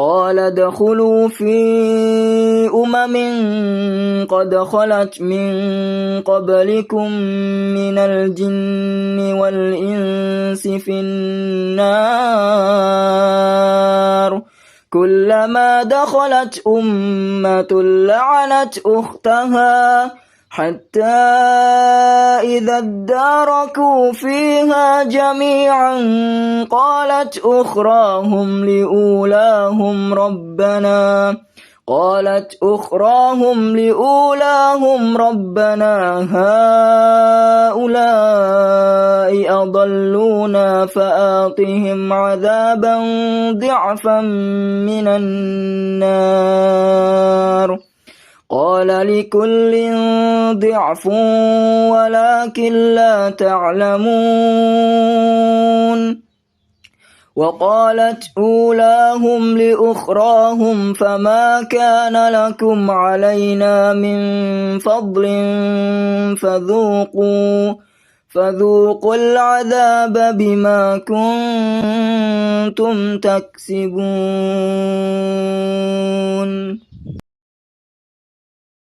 قال ادخلوا في قد خلت من قبلكم من الجن والإنس في النار كلما دخلت أمة لعنت أختها حتى إذا اداركوا فيها جميعا قالت أخراهم لأولاهم ربنا هؤلاء أضلونا فآتهم عذابا ضعفا من النار قال لكل ضعف ولكن لا تعلمون وقالت أولاهم لأخراهم فما كان لكم علينا من فضل فذوقوا العذاب بما كنتم تكسبون.